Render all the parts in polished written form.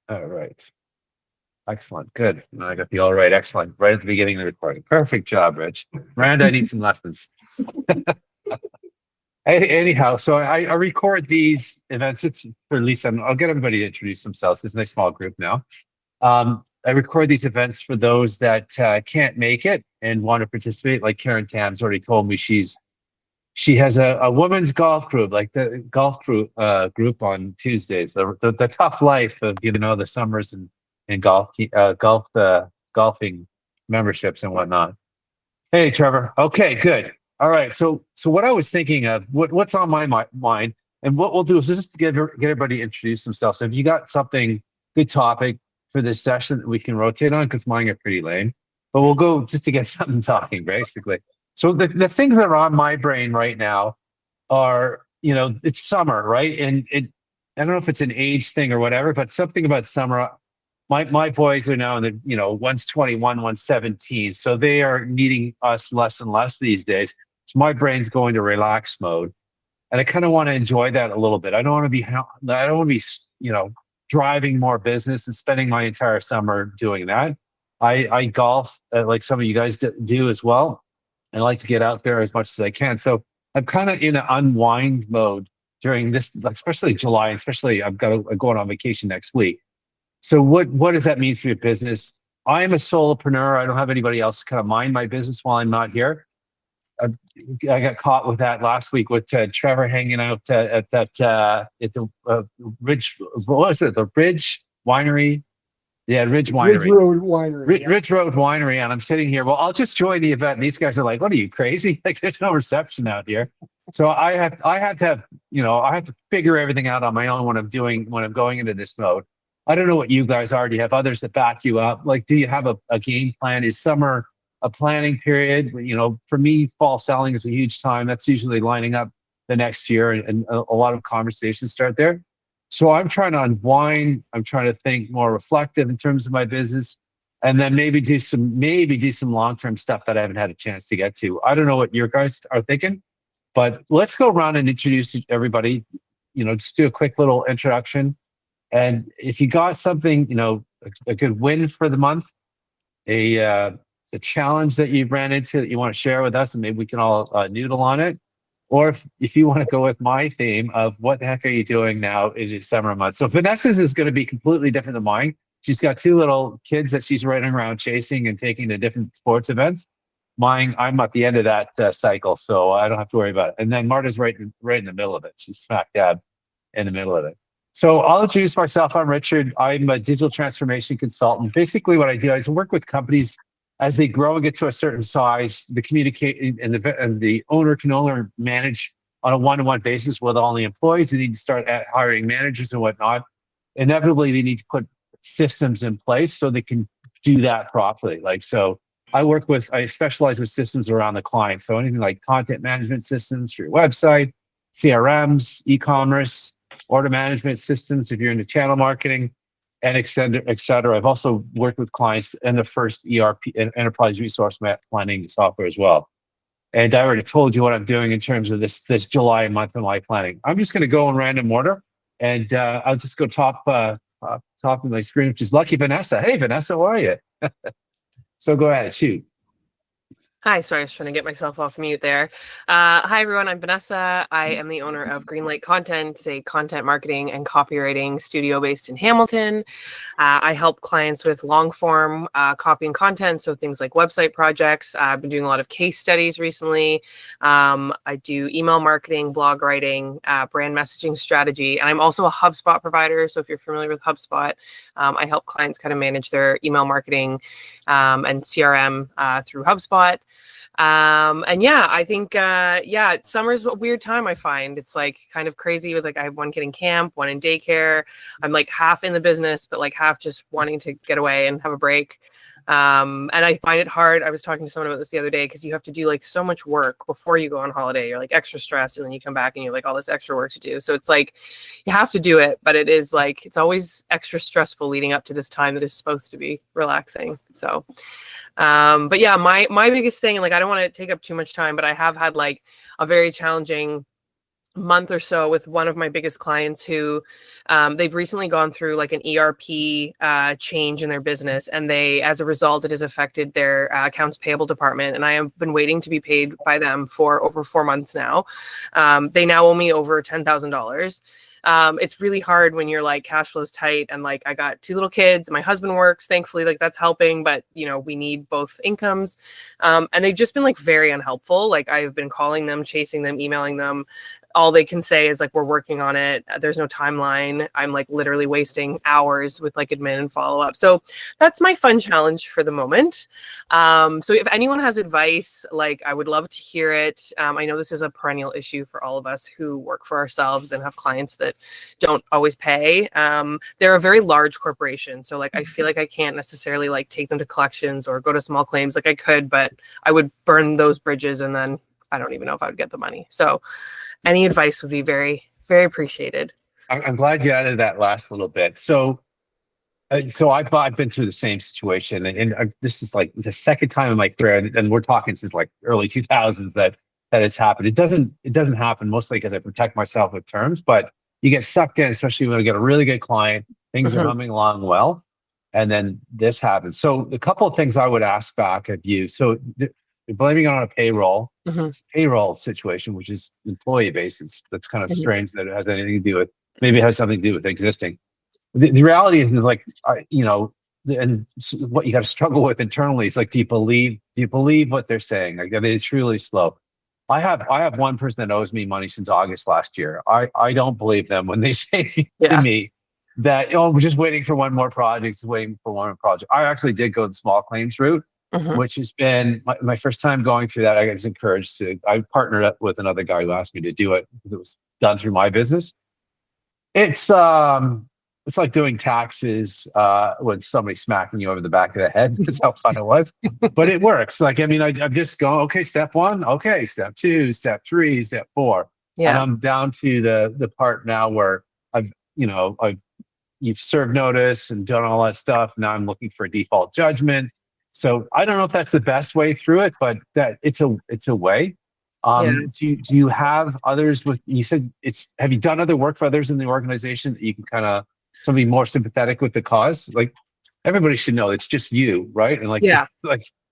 All right. Excellent. Good. I got the all right. Excellent. Right at the beginning of the recording. Perfect job, Rich. Miranda, I need some lessons. Anyhow, so I record these events. It's for Lisa. I'll get everybody to introduce themselves. It's a nice small group now. I record these events for those that can't make it and want to participate. Like Karen Tam's already told me she has a women's golf group, like the golf crew group on Tuesdays. The tough life of the summers and golfing memberships and whatnot. Hey, Trevor. Okay, good. All right. So what I was thinking of, what's on my mind, and what we'll do is just get everybody to introduce themselves. So if you got something, good topic for this session that we can rotate on, because mine are pretty lame, but we'll go just to get something talking, basically. So the things that are on my brain right now are, it's summer, right? And I don't know if it's an age thing or whatever, but something about summer. My boys are now in the, one's 21, one's 17. So they are needing us less and less these days. So my brain's going to relax mode. And I kind of want to enjoy that a little bit. I don't want to be, driving more business and spending my entire summer doing that. I golf like some of you guys do as well. I like to get out there as much as I can. So I'm kind of in an unwind mode during this, especially July, especially I'm going on vacation next week. So what does that mean for your business? I am a solopreneur. I don't have anybody else kind of mind my business while I'm not here. I got caught with that last week with Trevor hanging out at the Ridge. What was it? The Ridge Winery. Yeah, Ridge Winery. Ridge Road Winery. Ridge Road Winery, and I'm sitting here. Well, I'll just join the event. And these guys are like, "What are you crazy? Like, there's no reception out here." So I have to figure everything out on my own when I'm going into this mode. I don't know what you guys are. Do you have others that back you up? Like, do you have a game plan? Is summer a planning period? For me, fall selling is a huge time. That's usually lining up the next year, and a lot of conversations start there. So I'm trying to unwind. I'm trying to think more reflective in terms of my business, and then maybe do some long-term stuff that I haven't had a chance to get to. I don't know what your guys are thinking, but let's go around and introduce everybody. Just do a quick little introduction. And if you got something, a good win for the month, a challenge that you ran into that you want to share with us, and maybe we can all noodle on it. Or if you want to go with my theme of what the heck are you doing now is it summer month. So Vanessa's is going to be completely different than mine. She's got two little kids that she's running around chasing and taking to different sports events. Mine, I'm at the end of that cycle, so I don't have to worry about it. And then Marta's right in the middle of it. She's smack dab in the middle of it. So I'll introduce myself. I'm Richard. I'm a digital transformation consultant. Basically, what I do is work with companies as they grow and get to a certain size. The communicate and the owner can only manage on a one-to-one basis with all the employees. They need to start hiring managers and whatnot. Inevitably, they need to put systems in place so they can do that properly. I specialize with systems around the client. So anything like content management systems for your website, CRMs, e-commerce, order management systems if you're into channel marketing, and et cetera. I've also worked with clients in the first ERP and enterprise resource planning software as well. And I already told you what I'm doing in terms of this July month in my planning. I'm just going to go in random order, and I'll just go top of my screen, which is Lucky Vanessa. Hey, Vanessa, how are you? So go ahead, shoot. Hi, sorry, I was trying to get myself off mute there. Hi, everyone. I'm Vanessa. I am the owner of Greenlight Content, a content marketing and copywriting studio based in Hamilton. I help clients with long-form copy and content, so things like website projects. I've been doing a lot of case studies recently. I do email marketing, blog writing, brand messaging strategy, and I'm also a HubSpot provider. So if you're familiar with HubSpot, I help clients kind of manage their email marketing and CRM through HubSpot. And yeah, I think, summer's a weird time. I find it's like kind of crazy with I have one kid in camp, one in daycare. I'm like half in the business, but like half just wanting to get away and have a break. And I find it hard. I was talking to someone about this the other day because you have to do like so much work before you go on holiday. You're like extra stressed, and then you come back and you're like all this extra work to do. So it's like you have to do it, but it is like it's always extra stressful leading up to this time that is supposed to be relaxing. So but yeah, my biggest thing, and like I don't want to take up too much time, but I have had like a very challenging month or so with one of my biggest clients who they've recently gone through like an ERP change in their business, and they, as a result, it has affected their accounts payable department, and I have been waiting to be paid by them for over 4 months now. They now owe me over $10,000. It's really hard when you're like cash flow's tight, and like I got 2 little kids, my husband works, thankfully, like that's helping, but you know, we need both incomes. And they've just been like very unhelpful. Like I've been calling them, chasing them, emailing them. All they can say is like, we're working on it. There's no timeline. I'm like literally wasting hours with like admin and follow up. So that's my fun challenge for the moment. So if anyone has advice, like I would love to hear it. I know this is a perennial issue for all of us who work for ourselves and have clients that don't always pay. They're a very large corporation. So like, I feel like I can't necessarily like take them to collections or go to small claims. Like I could, but I would burn those bridges and then I don't even know if I would get the money. So any advice would be very, very appreciated. I'm glad you added that last little bit. So I've been through the same situation, and this is like the second time in my career, and we're talking since like early 2000s that has happened. It doesn't happen mostly because I protect myself with terms, but you get sucked in, especially when you get a really good client, things are humming along well, and then this happens. So a couple of things I would ask back of you. So you're blaming it on a payroll. It's a payroll situation, which is employee basis. That's kind of strange that it has anything to do with, maybe it has something to do with existing. The reality is like, you know, and what you got to struggle with internally is like, do you believe what they're saying? Like, I mean, it's really slow. I have one person that owes me money since August last year. I don't believe them when they say to me that, oh, we're just waiting for one more project, waiting for one more project. I actually did go the small claims route, which has been my first time going through that. I was encouraged to, I partnered up with another guy who asked me to do it because it was done through my business. It's like doing taxes when somebody's smacking you over the back of the head. That's how fun it was. But it works. Like, I mean, I'm just going, okay, step 1, okay, step 2, step 3, step 4. Yeah. And I'm down to the part now where you've served notice and done all that stuff. Now I'm looking for a default judgment. So I don't know if that's the best way through it, but that it's a way. Do you have others you said have you done other work for others in the organization that you can kind of somebody more sympathetic with the cause? Like everybody should know it's just you, right? And like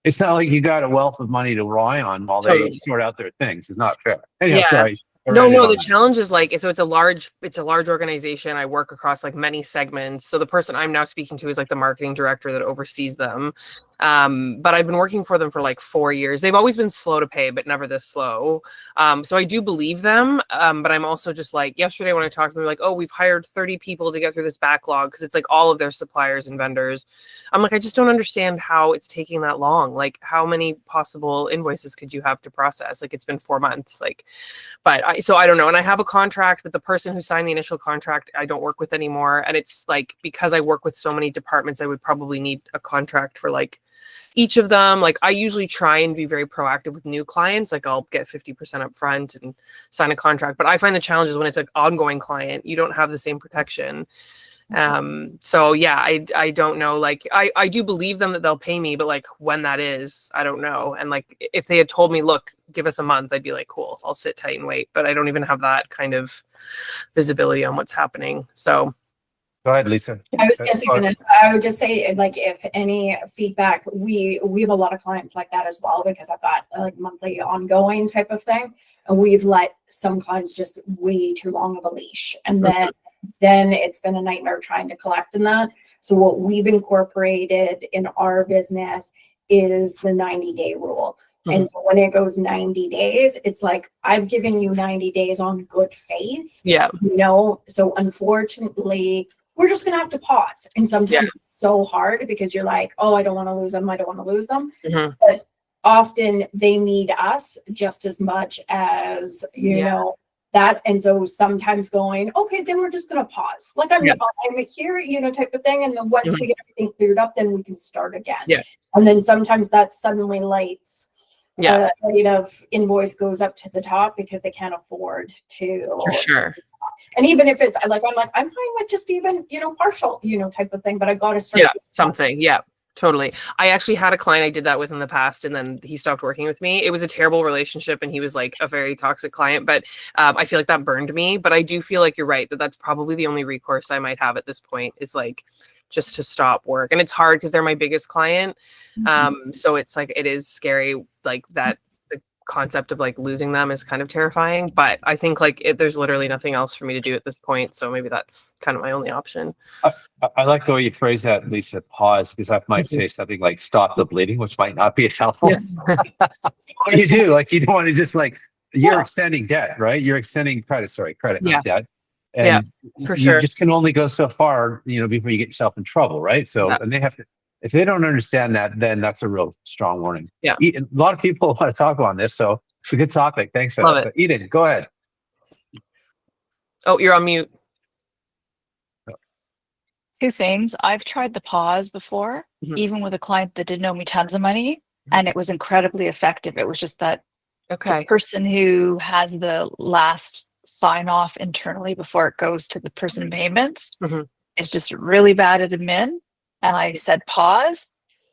it's not like you got a wealth of money to rely on while they sort out their things. It's not fair. Anyhow, sorry. No, the challenge is like, so it's a large organization. I work across like many segments. So the person I'm now speaking to is like the marketing director that oversees them. But I've been working for them for like 4 years. They've always been slow to pay, but never this slow. So I do believe them. But I'm also just like, yesterday when I talked to them, like, oh, we've hired 30 people to get through this backlog because it's like all of their suppliers and vendors. I'm like, I just don't understand how it's taking that long. Like, how many possible invoices could you have to process? Like, it's been 4 months. Like, but so I don't know. And I have a contract, but the person who signed the initial contract, I don't work with anymore. And it's like, because I work with so many departments, I would probably need a contract for like each of them. Like I usually try and be very proactive with new clients. Like I'll get 50% up front and sign a contract. But I find the challenge is when it's an ongoing client, you don't have the same protection. So yeah, I don't know. Like I do believe them that they'll pay me, but like when that is, I don't know. And like if they had told me, look, give us a month, I'd be like, cool, I'll sit tight and wait. But I don't even have that kind of visibility on what's happening. So go ahead, Lisa. I was just going to, I would just say, like, if any feedback, we have a lot of clients like that as well, because I've got like monthly ongoing type of thing. And we've let some clients just way too long of a leash. And then it's been a nightmare trying to collect in that. So what we've incorporated in our business is the 90-day rule. And so when it goes 90 days, it's like, I've given you 90 days on good faith. Yeah. You know, so unfortunately, we're just going to have to pause. And sometimes it's so hard because you're like, oh, I don't want to lose them. I don't want to lose them. But often they need us just as much as, you know, that. And so sometimes going, okay, then we're just going to pause. Like I'm here, you know, type of thing. And then once we get everything cleared up, then we can start again. Yeah. And then sometimes that suddenly lights. Rate of invoice goes up to the top because they can't afford to. For sure. And even if it's like, I'm fine with just even, you know, partial, you know, type of thing, but I got to start. Something. Yeah. Totally. I actually had a client I did that with in the past, and then he stopped working with me. It was a terrible relationship, and he was like a very toxic client, but I feel like that burned me. But I do feel like you're right, that that's probably the only recourse I might have at this point, is like just to stop work. And it's hard because they're my biggest client. So it's like, it is scary, like that the concept of like losing them is kind of terrifying, but I think like there's literally nothing else for me to do at this point. So maybe that's kind of my only option. I like the way you phrase that, Lisa, pause, because I might say something like stop the bleeding, which might not be as helpful. What you do, like, you don't want to just like, you're extending debt, right? You're extending credit, not debt. And for you sure. just can only go so far, before you get yourself in trouble, right? So, and they have to, if they don't understand that, then that's a real strong warning. Yeah. A lot of people want to talk on this, so it's a good topic. Thanks, Vanessa. Eden, go ahead. Oh, you're on mute. Two things. I've tried the pause before, even with a client that didn't owe me tons of money, and it was incredibly effective. It was just that the person who has the last sign off internally before it goes to the person payments is just really bad at admin. And I said pause,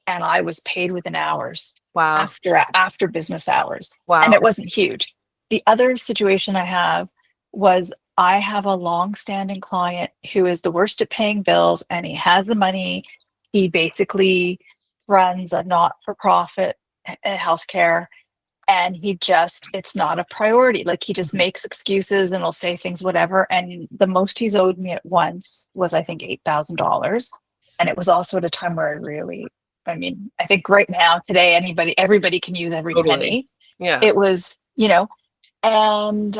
and I was paid within hours. Wow. After business hours. Wow. And it wasn't huge. The other situation I have was, I have a long-standing client who is the worst at paying bills, and he has the money. He basically runs a not-for-profit healthcare, and it's not a priority. Like, he just makes excuses and will say things, whatever. And the most he's owed me at once was, I think, $8,000. And it was also at a time where I think right now, today, everybody can use every penny. Yeah. It was, and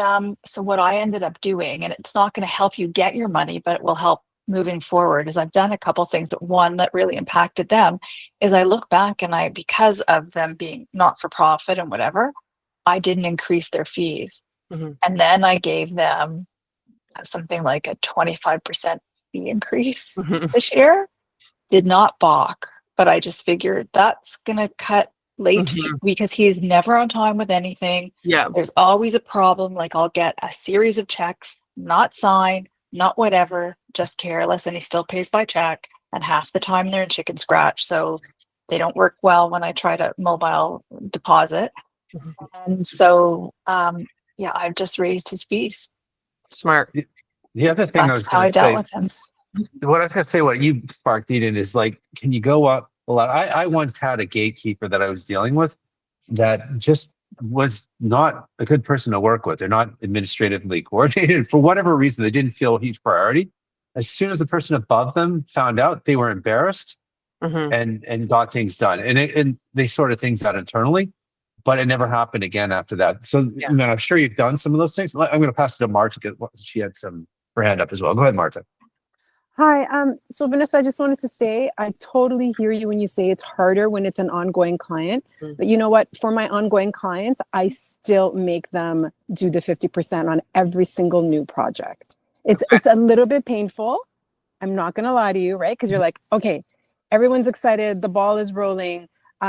so what I ended up doing, and it's not going to help you get your money, but it will help moving forward, is I've done a couple things, but one that really impacted them is I look back, and because of them being not for profit and whatever, I didn't increase their fees. And then I gave them something like a 25% fee increase this year. Did not balk, but I just figured that's going to cut late fee, because he's never on time with anything. Yeah. There's always a problem. Like, I'll get a series of checks, not signed, not whatever, just careless, and he still pays by check. And half the time they're in chicken scratch. So they don't work well when I try to mobile deposit. And so, I've just raised his fees. Smart. The other thing That's how I dealt with him. What I was going to say, what you sparked, Eden, is like, can you go up a lot? I once had a gatekeeper that I was dealing with that just was not a good person to work with. They're not administratively coordinated. For whatever reason, they didn't feel a huge priority. As soon as the person above them found out, they were embarrassed and got things done. And they sorted things out internally, but it never happened again after that. So, I'm sure you've done some of those things. I'm going to pass it to Marta, because she had her hand up as well. Go ahead, Marta. Hi. So Vanessa, I just wanted to say, I totally hear you when you say it's harder when it's an ongoing client. But you know what? For my ongoing clients, I still make them do the 50% on every single new project. It's a little bit painful. I'm not going to lie to you, right? Because you're like, okay, everyone's excited. The ball is rolling.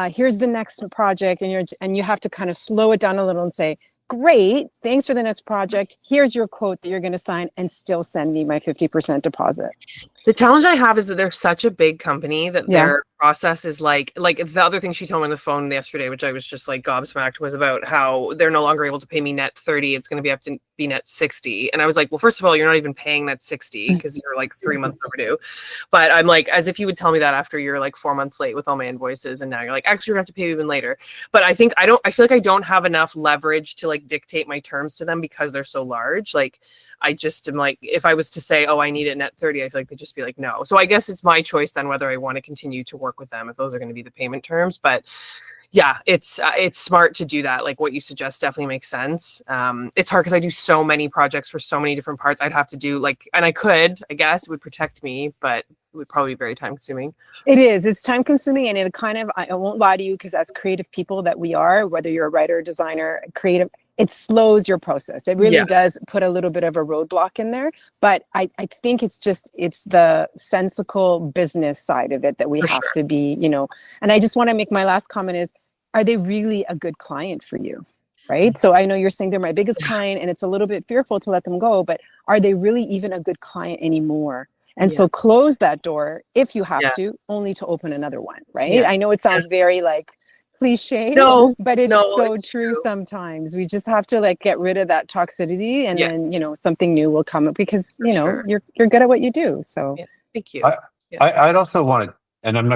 Here's the next project. And you have to kind of slow it down a little and say, great, thanks for the next project. Here's your quote that you're going to sign, and still send me my 50% deposit. The challenge I have is that they're such a big company that their process is like the other thing she told me on the phone yesterday, which I was just like gobsmacked, was about how they're no longer able to pay me net 30. It's going to be up to be net 60. And I was like, well, first of all, you're not even paying net 60 because you're like 3 months overdue. But I'm like, as if you would tell me that after you're like 4 months late with all my invoices, and now you're like, actually, you're going to have to pay even later. But I feel like I don't have enough leverage to like dictate my terms to them because they're so large. Like, I just am like, if I was to say, oh, I need it net 30, I feel like they'd just be like, no. So I guess it's my choice then whether I want to continue to work with them if those are going to be the payment terms. But yeah, it's smart to do that. Like what you suggest definitely makes sense. It's hard because I do so many projects for so many different parts. I'd have to do and I could, I guess it would protect me, but it would probably be very time consuming. It is. It's time consuming, and it kind of, I won't lie to you, because as creative people that we are, whether you're a writer, designer, creative, it slows your process. It really does put a little bit of a roadblock in there. But I think it's the sensical business side of it that we have to be, and I just want to make my last comment is, are they really a good client for you? Right. So I know you're saying they're my biggest client, and it's a little bit fearful to let them go, but are they really even a good client anymore? And Yeah. so close that door if you have Yeah. to, only to open another one, right? Yeah. I know it sounds very like cliche, No, but it's no, so it's true true. sometimes. We just have to like get rid of that toxicity, and Yeah. then, you know, something new will come up because, For you know, sure. you're good at what you do. So Yeah. Thank you. I- I'd also want to, and I'm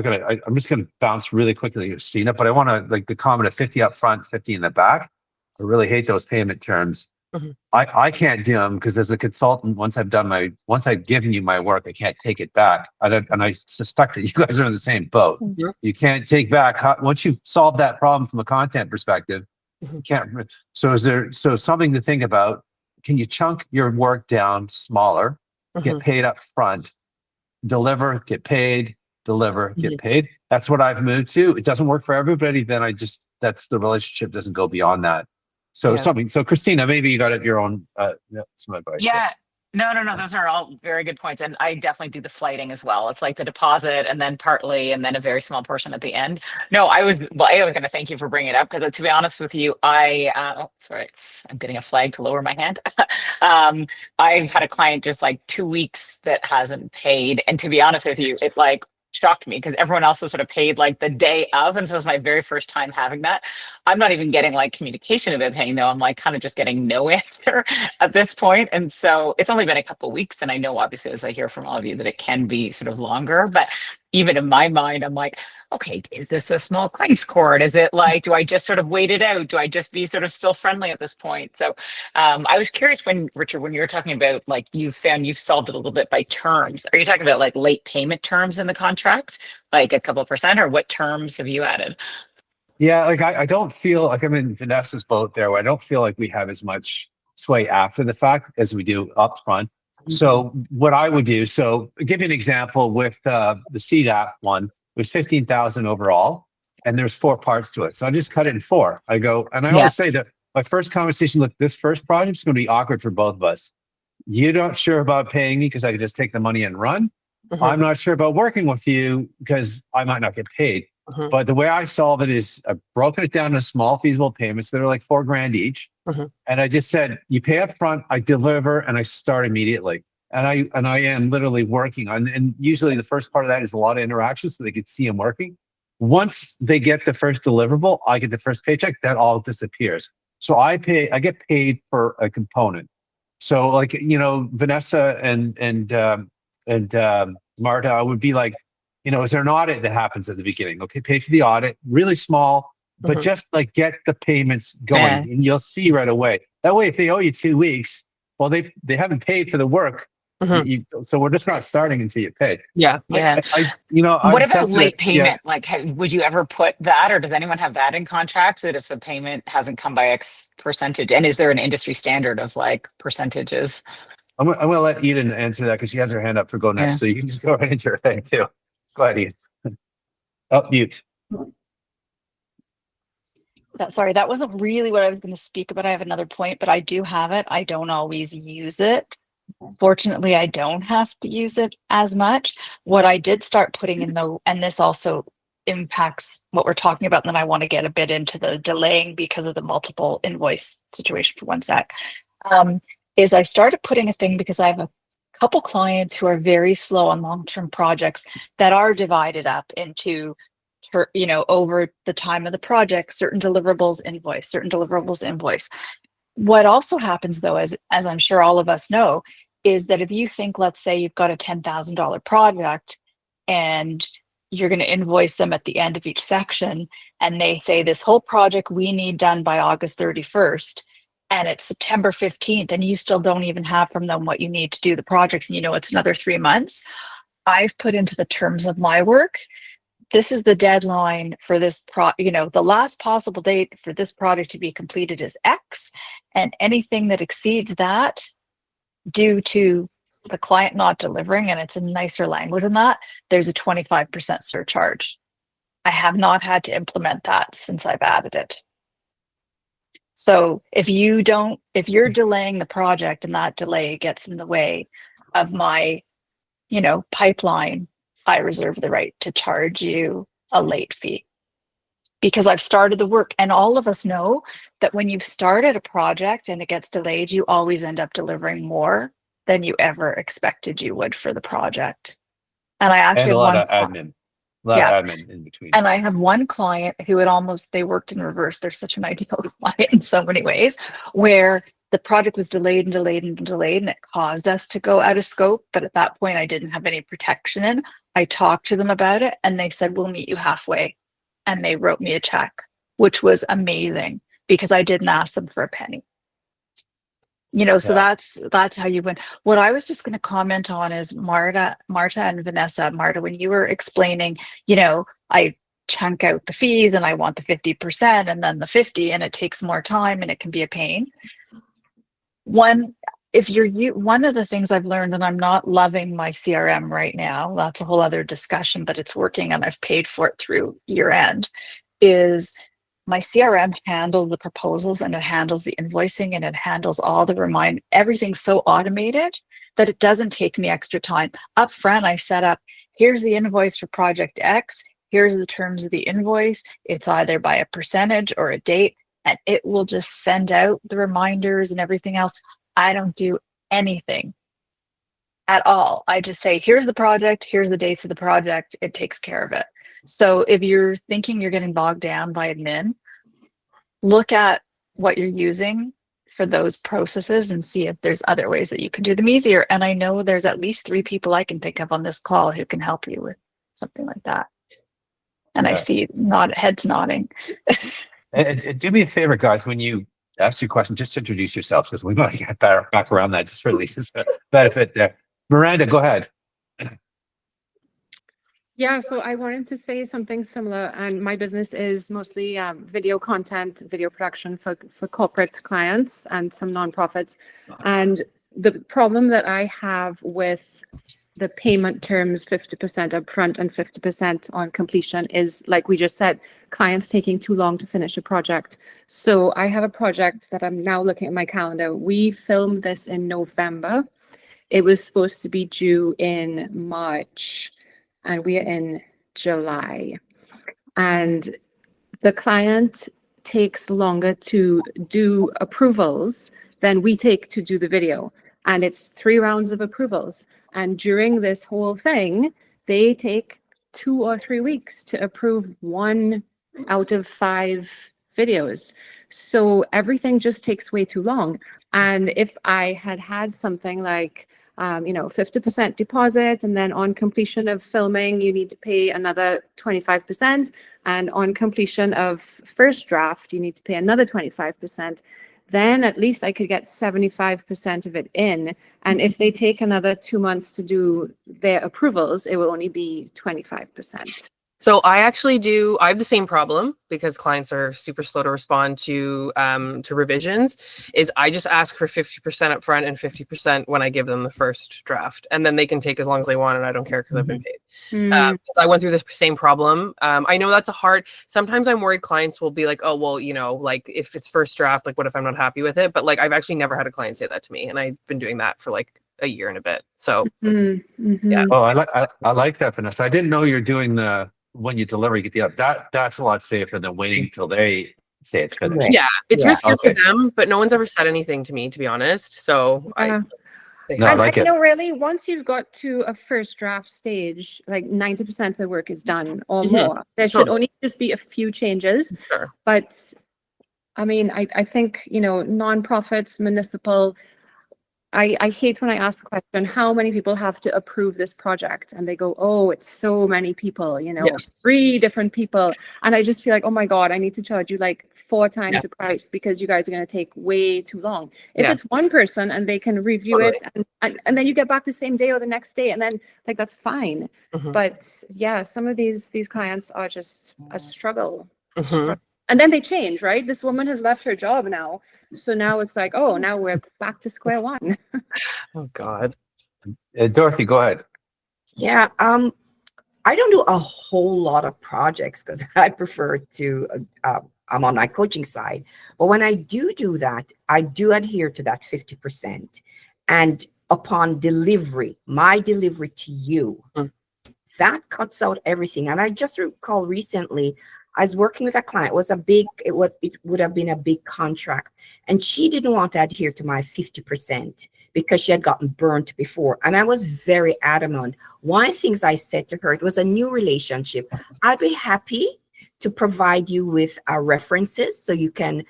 just going to bounce really quickly to Christina, but I want to like the comment of 50 up front, 50 in the back. I really hate those payment terms. Mhm. I can't do them because as a consultant, once I've given you my work, I can't take it back. And I suspect that you guys are in the same boat. Mhm. You can't take back, once you've solved that problem from a content perspective, you Mhm. can't. So something to think about, can you chunk your work down smaller, get Mhm. paid up front, deliver, get paid, deliver, get Mhm. paid. That's what I've moved to. It doesn't work for everybody. Then that's the relationship doesn't go beyond that. So Yeah. so Christina, maybe you got it your own, some advice. Yeah. No. Those are all very good points. And I definitely do the flighting as well. It's like the deposit and then partly and then a very small portion at the end. No, I was going to thank you for bringing it up because to be honest with you, I'm getting a flag to lower my hand. I've had a client just like 2 weeks that hasn't paid. And to be honest with you, it like shocked me because everyone else was sort of paid like the day of. And so it was my very first time having that. I'm not even getting like communication about paying though. I'm like kind of just getting no answer at this point. And so it's only been a couple of weeks. And I know obviously as I hear from all of you that it can be sort of longer, but even in my mind, I'm like, okay, is this a small claims court? Is it like, do I just sort of wait it out? Do I just be sort of still friendly at this point? So I was curious when, Richard, when you were talking about like you've solved it a little bit by terms. Are you talking about like late payment terms in the contract, like a couple of percent, or what terms have you added? Yeah, like I don't feel like I'm in Vanessa's boat there, where I don't feel like we have as much sway after the fact as we do up front. So what I would do, so I'll give you an example with the Seed app one, it was 15,000 overall, and there's 4 parts to it. So I just cut it in 4. I go, and I Yeah. always say that my first conversation, look, this first project is going to be awkward for both of us. You're not sure about paying me because I could just take the money and run. Mhm. I'm not sure about working with you because I might not get paid. Mhm. But the way I solve it is I've broken it down to small feasible payments that are like $4,000 each. Mhm. And I just said, you pay up front, I deliver, and I start immediately. And I am literally working on, and usually the first part of that is a lot of interaction so they could see I'm working. Once they get the first deliverable, I get the first paycheck, that all disappears. So I get paid for a component. So like, Vanessa and Marta, I would be like, is there an audit that happens at the beginning? Okay, pay for the audit, really small, but Mhm. just like get the payments going, Yeah. and you'll see right away. That way, if they owe you 2 weeks, well, they haven't paid for the work, Mhm. so we're just not starting until you pay. Yeah. Yeah. I'm What about sensitive. late Yeah. payment? Like, would you ever put that, or does anyone have that in contracts that if the payment hasn't come by X percentage? And is there an industry standard of like percentages? I'm gonna let Eden answer that because she has her hand up for go next. Yeah. So you can just go right into her thing too. Go ahead, Eden. Oh, mute. Sorry, that wasn't really what I was going to speak about. I have another point, but I do have it. I don't always use it. Fortunately, I don't have to use it as much. What I did start putting in though, and this also impacts what we're talking about, and then I want to get a bit into the delaying because of the multiple invoice situation for one sec, is I started putting a thing because I have a couple clients who are very slow on long-term projects that are divided up into over the time of the project, certain deliverables invoice. What also happens though, as I'm sure all of us know, is that if you think, let's say you've got a $10,000 project and you're going to invoice them at the end of each section, and they say this whole project we need done by August 31st, and it's September 15th, and you still don't even have from them what you need to do the project, and it's another 3 months. I've put into the terms of my work, this is the deadline for this the last possible date for this project to be completed is X, and anything that exceeds that due to the client not delivering, and it's in nicer language than that, there's a 25% surcharge. I have not had to implement that since I've added it. So if you're delaying the project and that delay gets in the way of my, pipeline, I reserve the right to charge you a late fee because I've started the work. And all of us know that when you've started a project and it gets delayed, you always end up delivering more than you ever expected you would for the project. And I And actually a have lot one of admin, a lot of admin in between. and I have one client who they worked in reverse. They're such an ideal client in so many ways, where the project was delayed and delayed and delayed, and it caused us to go out of scope. But at that point, I didn't have any protection in. I talked to them about it, and they said, we'll meet you halfway. And they wrote me a check, which was amazing because I didn't ask them for a penny. So that's how you win. What I was just going to comment on is Marta and Vanessa. Marta, when you were explaining, I chunk out the fees and I want the 50% and then the 50, and it takes more time and it can be a pain. One of the things I've learned, and I'm not loving my CRM right now, that's a whole other discussion, but it's working and I've paid for it through year end, is my CRM handles the proposals and it handles the invoicing and it handles all the everything's so automated that it doesn't take me extra time. Up front, I set up, here's the invoice for project X, here's the terms of the invoice. It's either by a percentage or a date, and it will just send out the reminders and everything else. I don't do anything at all. I just say, here's the project, here's the dates of the project. It takes care of it. So if you're thinking you're getting bogged down by admin, look at what you're using for those processes and see if there's other ways that you can do them easier. And I know there's at least 3 people I can think of on this call who can help you with something like that. And I see heads nodding. And do me a favor, guys, when you ask your question, just introduce yourselves, because we might get back around that just for Lisa's benefit there. Miranda, go ahead. Yeah, so I wanted to say something similar, and my business is mostly video content, video production for corporate clients and some nonprofits. And the problem that I have with the payment terms, 50% upfront and 50% on completion, is, like we just said, clients taking too long to finish a project. So I have a project that I'm now looking at my calendar. We filmed this in November. It was supposed to be due in March, and we are in July. And the client takes longer to do approvals than we take to do the video. And it's 3 rounds of approvals. And during this whole thing, they take 2 or 3 weeks to approve 1 out of 5 videos. So everything just takes way too long. And if I had something like, 50% deposit, and then on completion of filming, you need to pay another 25%. And on completion of first draft, you need to pay another 25%. Then at least I could get 75% of it in. And if they take another 2 months to do their approvals, it will only be 25%. So I have the same problem because clients are super slow to respond to revisions. Is I just ask for 50% up front and 50% when I give them the first draft, and then they can take as long as they want, and I don't care because I've been paid. I went through the same problem. I know that's sometimes I'm worried clients will be like, oh, well, like if it's first draft, like what if I'm not happy with it? But like I've actually never had a client say that to me, and I've been doing that for like a year and a bit. So yeah. Oh, I like that, Vanessa. I didn't know you're doing when you deliver, you get that's a lot safer than waiting till they say it's finished. Yeah, it's riskier for them, but no one's ever said anything to me, to be honest. So I like it. Really, once you've got to a first draft stage, like 90% of the work is done or more. There should only just be a few changes. Sure. But I mean, I think, nonprofits, municipal, I hate when I ask the question, how many people have to approve this project? And they go, oh, it's so many people, 3 different people. And I just feel like, oh my God, I need to charge you like 4 times the price because you guys are going to take way too long. If it's one person and they can review it and then you get back the same day or the next day, and then like, that's fine. But yeah, some of these clients are just a struggle. And then they change, right? This woman has left her job now. So now it's like, oh, now we're back to square one. Oh, God. Dorothy, go ahead. Yeah, I don't do a whole lot of projects because I prefer to, I'm on my coaching side. But when I do that, I do adhere to that 50%. And upon delivery, my delivery to you, that cuts out everything. And I just recall recently, I was working with a client. It would have been a big contract, and she didn't want to adhere to my 50%. because she had gotten burnt before. And I was very adamant. One of the things I said to her, it was a new relationship. I'd be happy to provide you with references so you can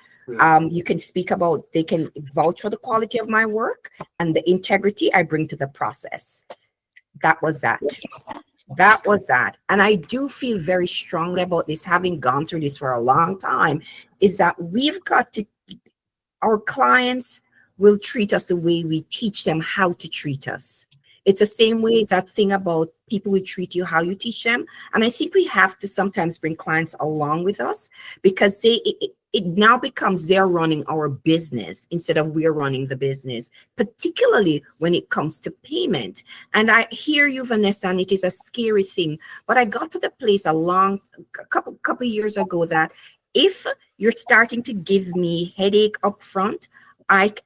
speak about, they can vouch for the quality of my work and the integrity I bring to the process. That was that. That was that. And I do feel very strongly about this, having gone through this for a long time, is that we've got to, our clients will treat us the way we teach them how to treat us. It's the same way, that thing about people will treat you how you teach them. And I think we have to sometimes bring clients along with us, because it now becomes they're running our business instead of we're running the business, particularly when it comes to payment. And I hear you, Vanessa, and it is a scary thing. But I got to the place a couple years ago that if you're starting to give me headache up front,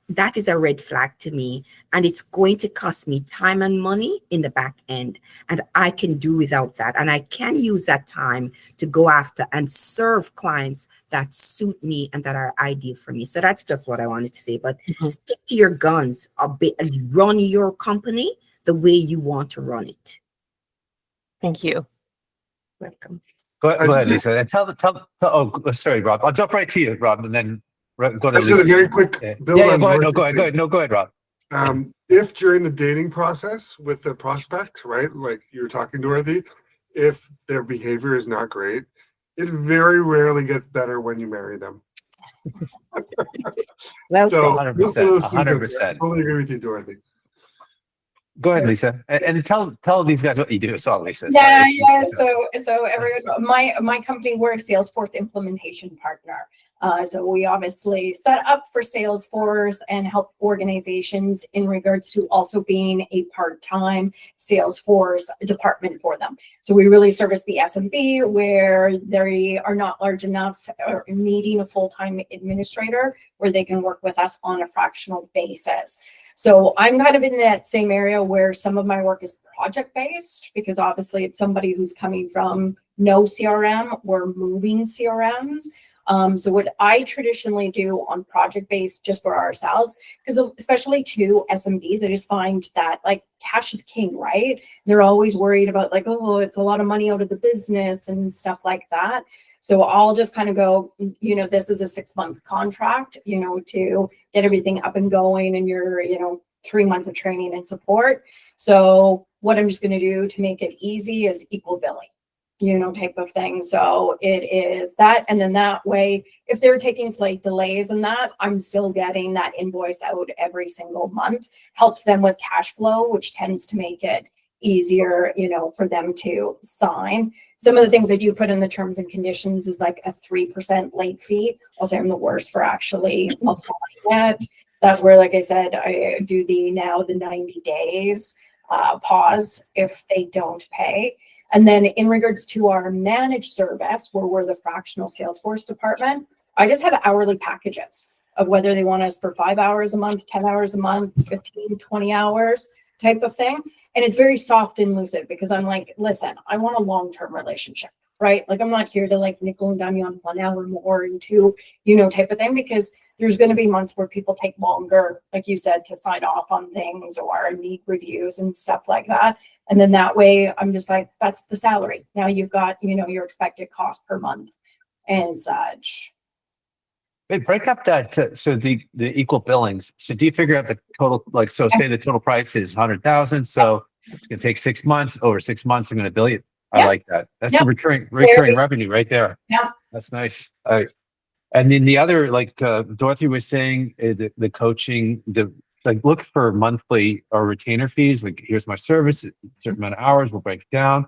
that is a red flag to me, and it's going to cost me time and money in the back end, and I can do without that. And I can use that time to go after and serve clients that suit me and that are ideal for me. So that's just what I wanted to say. But stick to your guns a bit and run your company the way you want to run it. Thank you. Welcome. Go ahead, Lisa. And oh, sorry, Rob. I'll jump right to you, Rob, and then go to Just Lisa. a very quick build Yeah, on go ahead. No, Dorothy's go ahead. thing. Go ahead. No, go ahead, Rob. If during the dating process with the prospect, right, like you're talking to Dorothy, if their behavior is not great, it very rarely gets better when you marry them. Well, So 100%, look for those 100%. I totally agree with you, Dorothy. Go ahead, Lisa, and tell these guys what you do as well, Lisa. Yeah, Sorry. yeah. So everyone, my company, we're a Salesforce implementation partner. So we obviously set up for Salesforce and help organizations in regards to also being a part-time Salesforce department for them. So we really service the SMB where they are not large enough or needing a full-time administrator where they can work with us on a fractional basis. So I'm kind of in that same area where some of my work is project-based, because obviously it's somebody who's coming from no CRM or moving CRMs. So what I traditionally do on project-based just for ourselves, because especially to SMBs, I just find that like cash is king, right? They're always worried about like, oh, it's a lot of money out of the business and stuff like that. So I'll just kind of go, this is a 6-month contract, to get everything up and going, and your, 3 months of training and support. So what I'm just going to do to make it easy is equal billing, type of thing. So it is that. And then that way, if they're taking slight delays in that, I'm still getting that invoice out every single month, helps them with cash flow, which tends to make it easier, for them to sign. Some of the things I do put in the terms and conditions is like a 3% late fee. I'll say I'm the worst for actually applying it. That's where, like I said, I do the 90 days pause if they don't pay. And then in regards to our managed service, where we're the fractional Salesforce department, I just have hourly packages of whether they want us for 5 hours a month, 10 hours a month, 15, 20 hours type of thing. And it's very soft and lucid, because I'm like, listen, I want a long-term relationship, right? Like I'm not here to like nickel and dime you on 1 hour more and 2, type of thing, because there's going to be months where people take longer, like you said, to sign off on things or need reviews and stuff like that. And then that way I'm just like, that's the salary. Now you've got, your expected cost per month and such. Hey, break up that. So the equal billings. So do you figure out the total, like, so say the total price is 100,000. So it's going to take 6 months. Over 6 months, I'm going to bill you. I like that. That's the recurring revenue right there. Yeah. That's nice. And then the other, like Dorothy was saying, the coaching, look for monthly or retainer fees. Like, here's my service, a certain amount of hours, we'll break it down.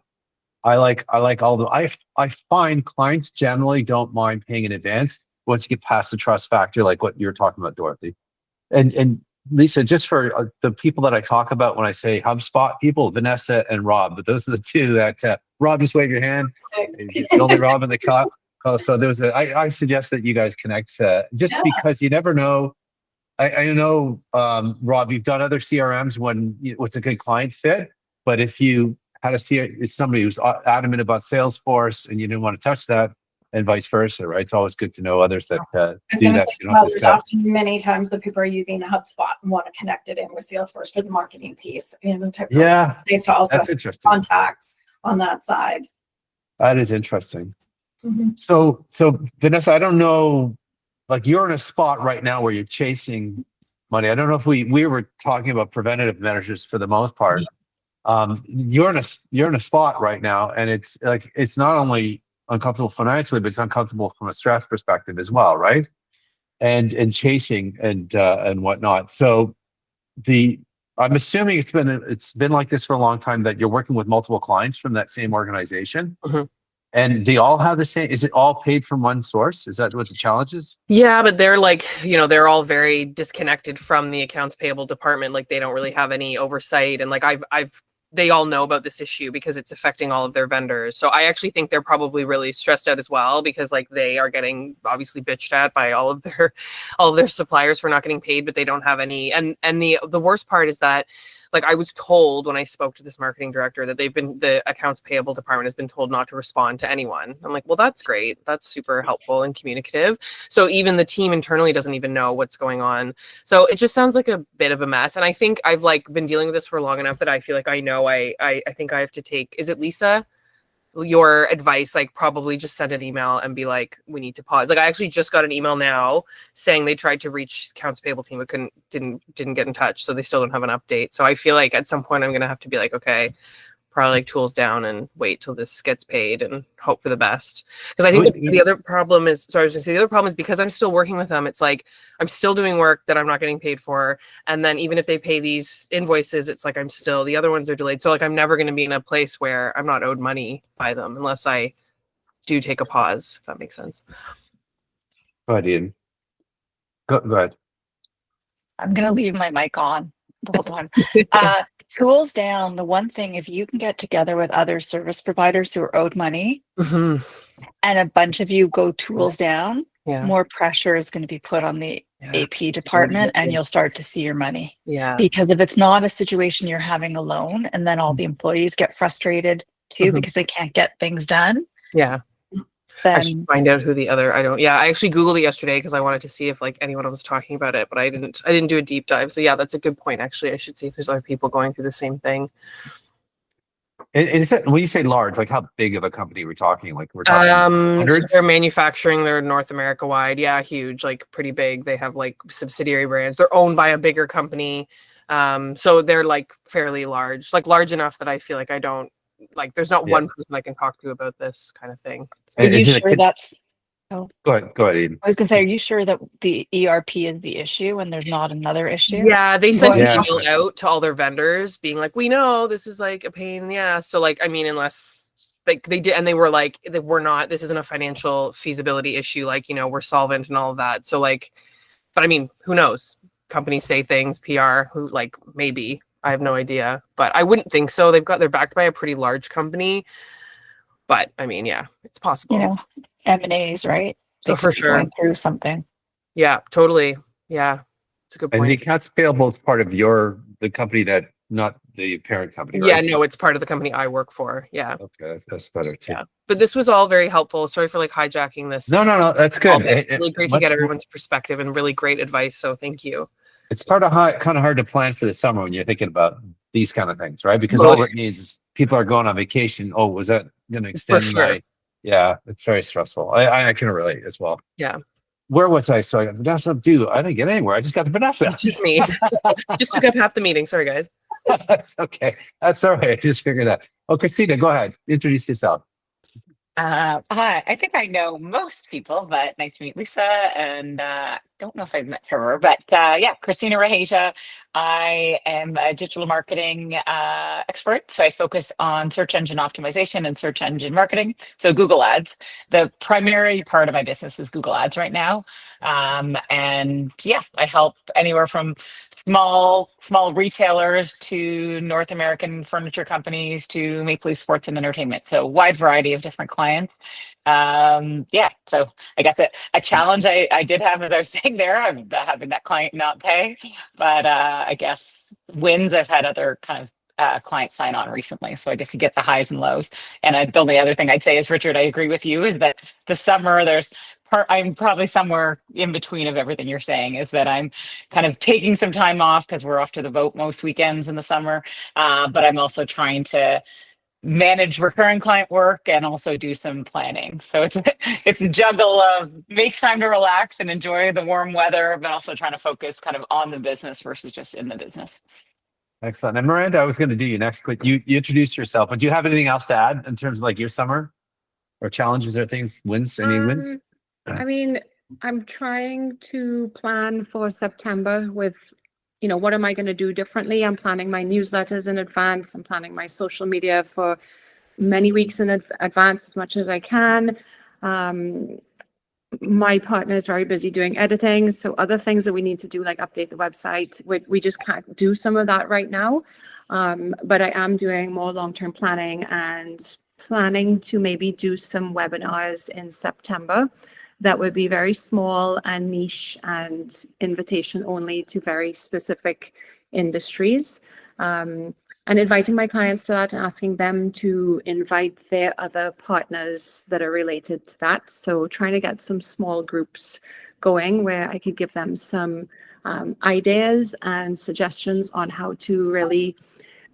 I like all the, I find clients generally don't mind paying in advance once you get past the trust factor, like what you're talking about, Dorothy. And Lisa, just for the people that I talk about when I say HubSpot people, Vanessa and Rob, but those are the two that, Rob, just wave your hand. The only Rob in the call. So there was I suggest that you guys connect just because you never know. I know, Rob, you've done other CRMs when what's a good client fit, but if you had if somebody who's adamant about Salesforce and you didn't want to touch that, and vice versa, right? It's always good to know others that I was do gonna that. say, So you don't well, have to there's step. often many times that people are using a HubSpot and want to connect it in with Salesforce for the marketing piece, type of Yeah, place to also that's have interesting. contacts on that side. That is interesting. Mhm. So Vanessa, I don't know, like you're in a spot right now where you're chasing money. I don't know if we were talking about preventative measures for the most part. You're in a spot right now, and it's like it's not only uncomfortable financially, but it's uncomfortable from a stress perspective as well, right? And chasing and whatnot. So I'm assuming it's been like this for a long time, that you're working with multiple clients from that same organization. Mhm. And they all have the same, is it all paid from one source? Is that what the challenge is? Yeah, but they're like, they're all very disconnected from the accounts payable department. Like they don't really have any oversight. And like they all know about this issue because it's affecting all of their vendors. So I actually think they're probably really stressed out as well, because like they are getting obviously bitched at by all of their suppliers for not getting paid, but they don't have any. And the worst part is that, like, I was told when I spoke to this marketing director that the accounts payable department has been told not to respond to anyone. I'm like, well, that's great. That's super helpful and communicative. So even the team internally doesn't even know what's going on. So it just sounds like a bit of a mess. And I think I've like been dealing with this for long enough that I feel like I know I think I have to take, is it Lisa? Your advice, like probably just send an email and be like, we need to pause. Like I actually just got an email now saying they tried to reach accounts payable team but didn't get in touch, so they still don't have an update. So I feel like at some point I'm gonna have to be like, okay, probably like tools down and wait till this gets paid and hope for the best. Because I think the other problem is, so I was gonna say the other problem is because I'm still working with them, it's like I'm still doing work that I'm not getting paid for. And then even if they pay these invoices, it's like the other ones are delayed. So like I'm never gonna be in a place where I'm not owed money by them unless I do take a pause, if that makes sense. Go ahead, Ian. Go ahead. I'm going to leave my mic on the whole time. Tools down. The one thing, if you can get together with other service providers who are owed money Mm-hmm. and a bunch of you go tools down, Yeah. more pressure is going to be put on the Yeah. AP department and you'll start to see your money. Yeah. Because if it's not a situation you're having alone, and then all the employees get frustrated too Mhm. because they can't get things done, Yeah. I should then find out who the other, I actually Googled it yesterday because I wanted to see if like anyone was talking about it, but I didn't do a deep dive. So yeah, that's a good point. Actually, I should see if there's other people going through the same thing. And is it, when you say large, like how big of a company we're talking? Like we're talking So hundreds? they're manufacturing, they're North America wide. Yeah, huge, like pretty big. They have like subsidiary brands. They're owned by a bigger company. So they're like fairly large, like large enough that I feel like I don't like there's not Yeah. one person I can talk to about this kind of thing. are you Is it a sure kid- that's Go ahead, Eden. I was gonna say, are you sure that the ERP is the issue and there's not another issue? Yeah, they sent Yeah. an email out to all their vendors being like, we know this is like a pain in the ass. So like, I mean, unless like they did, and they were like, we're not, this isn't a financial feasibility issue. Like, we're solvent and all of that. So like, but I mean, who knows? Companies say things, PR, who like, maybe, I have no idea, but I wouldn't think so. They're backed by a pretty large company, but I mean, yeah, it's possible. M&As, right? They Oh, for could be sure. going through something. Yeah, totally. Yeah. It's a good And the point. accounts payable is part of the company that, not the parent company, Yeah, right? no, it's part of the company I work for. Yeah. Okay, that's better too. Yeah. But this was all very helpful. Sorry for like hijacking this. No, that's good. Really great to get everyone's perspective and really great advice. So thank you. It's kind of hard to plan for the summer when you're thinking about these kind of things, right? Because all it means is people are going on vacation. Oh, was that going to extend sure. Yeah, it's very stressful. I can relate as well. Yeah. Where was I? So Vanessa, I didn't get anywhere. I just got to Vanessa. It's just me. Just took up half the meeting. Sorry, guys. That's okay. That's all right. I just figured that. Oh, Christina, go ahead. Introduce yourself. Hi, I think I know most people, but nice to meet Lisa. And don't know if I've met her, but yeah, Christina Rahasia. I am a digital marketing expert. So I focus on search engine optimization and search engine marketing. So Google Ads. The primary part of my business is Google Ads right now. And yeah, I help anywhere from small retailers to North American furniture companies to Maple Leaf Sports and Entertainment. So wide variety of different clients. Yeah, so I guess a challenge I did have, as I was saying there, I'm having that client not pay, but I guess wins, I've had other kind of client sign on recently. So I guess you get the highs and lows. And the only other thing I'd say is, Richard, I agree with you, is that the summer, I'm probably somewhere in between of everything you're saying, is that I'm kind of taking some time off because we're off to the vote most weekends in the summer. But I'm also trying to manage recurring client work and also do some planning. So it's a juggle of make time to relax and enjoy the warm weather, but also trying to focus kind of on the business versus just in the business. Excellent. And Miranda, I was going to do you next, but you introduced yourself. But do you have anything else to add in terms of like your summer or challenges or things, wins, any wins? I mean, I'm trying to plan for September with, what am I going to do differently? I'm planning my newsletters in advance. I'm planning my social media for many weeks in advance as much as I can. My partner is very busy doing editing. So other things that we need to do, like update the website, we just can't do some of that right now. But I am doing more long-term planning and planning to maybe do some webinars in September that would be very small and niche and invitation only to very specific industries. And inviting my clients to that and asking them to invite their other partners that are related to that. So trying to get some small groups going where I could give them some ideas and suggestions on how to really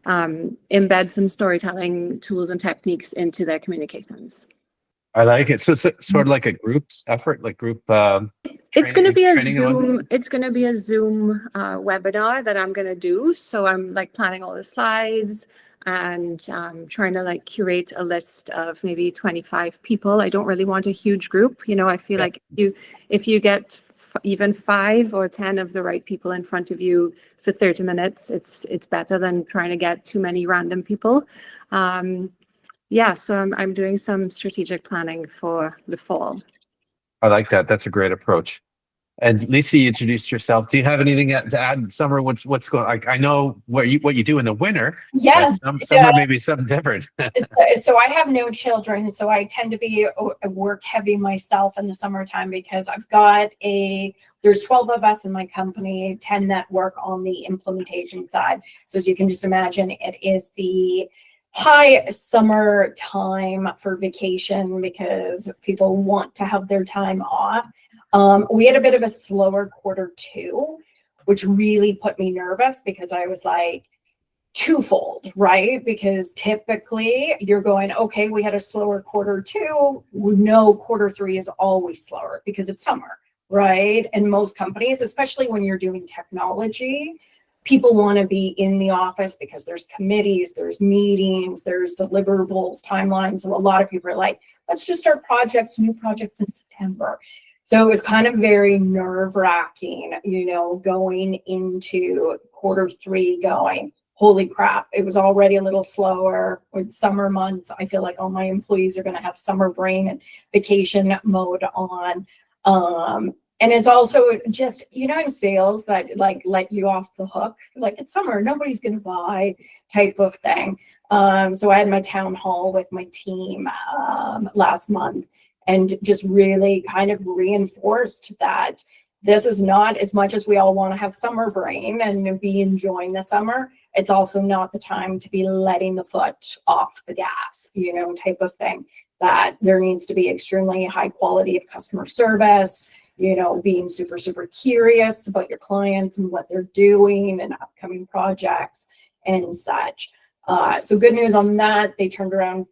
embed some storytelling tools and techniques into their communications. I like it. So it's sort of like a group effort, like group. It's going to be a training Zoom. It's going to be a Zoom webinar that I'm going to do. So I'm like planning all the slides and trying to like curate a list of maybe 25 people. I don't really want a huge group. I feel like if you get even 5 or 10 of the right people in front of you for 30 minutes, it's better than trying to get too many random people. So I'm doing some strategic planning for the fall. I like that. That's a great approach. And Lisa, you introduced yourself. Do you have anything to add in summer? What's going? I know what you do in the winter. Yeah. Summer maybe something different. So I have no children, so I tend to be work heavy myself in the summertime because I've got there's 12 of us in my company, 10 that work on the implementation side. So as you can just imagine, it is the high summer time for vacation because people want to have their time off. We had a bit of a slower Q2, which really put me nervous because I was like twofold, right? Because typically you're going, okay, we had a slower Q2. No, Q3 is always slower because it's summer, right? And most companies, especially when you're doing technology, people want to be in the office because there's committees, there's meetings, there's deliverables, timelines. So a lot of people are like, let's just start new projects in September. So it was kind of very nerve-wracking, going into Q3 going, holy crap, it was already a little slower with summer months. I feel like all my employees are going to have summer brain and vacation mode on. And it's also just, in sales that like let you off the hook, like it's summer, nobody's going to buy type of thing. So I had my town hall with my team last month and just really kind of reinforced that this is not, as much as we all want to have summer brain and be enjoying the summer, it's also not the time to be letting the foot off the gas, type of thing. That there needs to be extremely high quality of customer service, being super, super curious about your clients and what they're doing and upcoming projects and such. So good news on that. They turned around,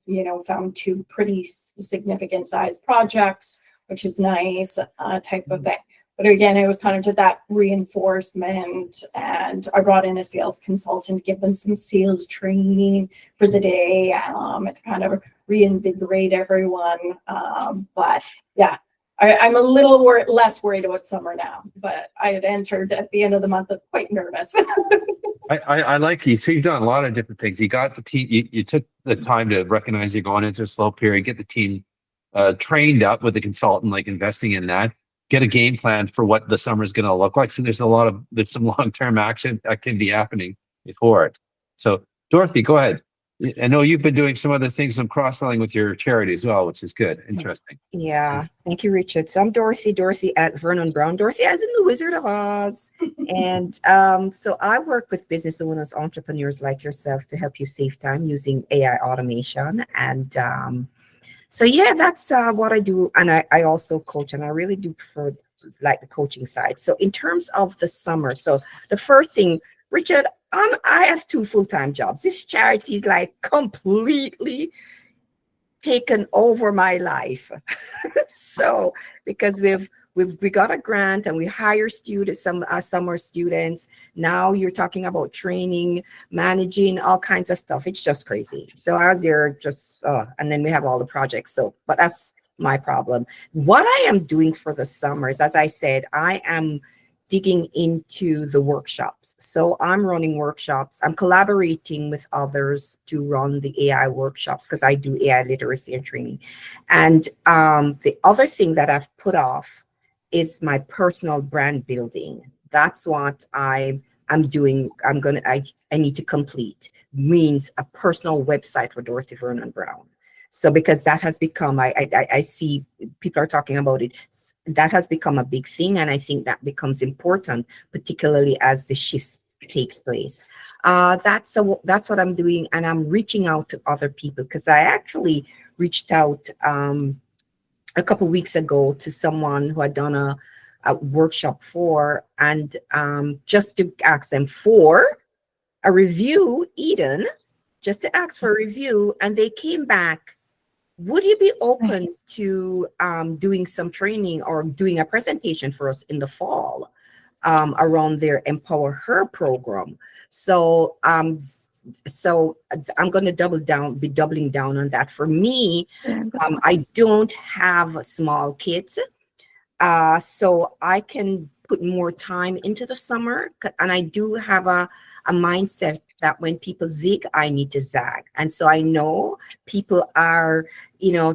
found 2 pretty significant sized projects, which is nice, type of thing. But again, it was kind of to that reinforcement, and I brought in a sales consultant to give them some sales training for the day, to kind of reinvigorate everyone. But yeah, I'm a little less worried about summer now, but I had entered at the end of the month quite nervous. I like you. So you've done a lot of different things. You got the team, you took the time to recognize you're going into a slow period, get the team trained up with the consultant, like investing in that, get a game plan for what the summer is going to look like. So there's some long-term activity happening before it. So Dorothy, go ahead. I know you've been doing some other things, some cross-selling with your charity as well, which is good. Interesting. Yeah, thank you, Richard. So I'm Dorothy at Vernon Brown, Dorothy as in the Wizard of Oz. And so I work with business owners, entrepreneurs like yourself to help you save time using AI automation. And so yeah, that's what I do. And I also coach, and I really do prefer like the coaching side. So in terms of the summer, so the first thing, Richard, I have 2 full-time jobs. This charity is like completely taken over my life. So because we got a grant and we hire students, some summer students. Now you're talking about training, managing all kinds of stuff. It's just crazy. So I was there just and then we have all the projects. So but that's my problem. What I am doing for the summers, as I said, I am digging into the workshops. So I'm running workshops. I'm collaborating with others to run the AI workshops because I do AI literacy and training. And the other thing that I've put off is my personal brand building. That's what I'm doing. I need to complete. Means a personal website for Dorothy Vernon Brown. So because that has become, I see people are talking about it. That has become a big thing, and I think that becomes important, particularly as the shift takes place. That's what I'm doing, and I'm reaching out to other people because I actually reached out a couple weeks ago to someone who had done a workshop for, and just to ask them for a review, Eden, just to ask for a review, and they came back. Would you be open to doing some training or doing a presentation for us in the fall around their Empower Her program? So I'm going to be doubling down on that. For me, I don't have small kids, so I can put more time into the summer, and I do have a mindset that when people zig, I need to zag. And so I know people are,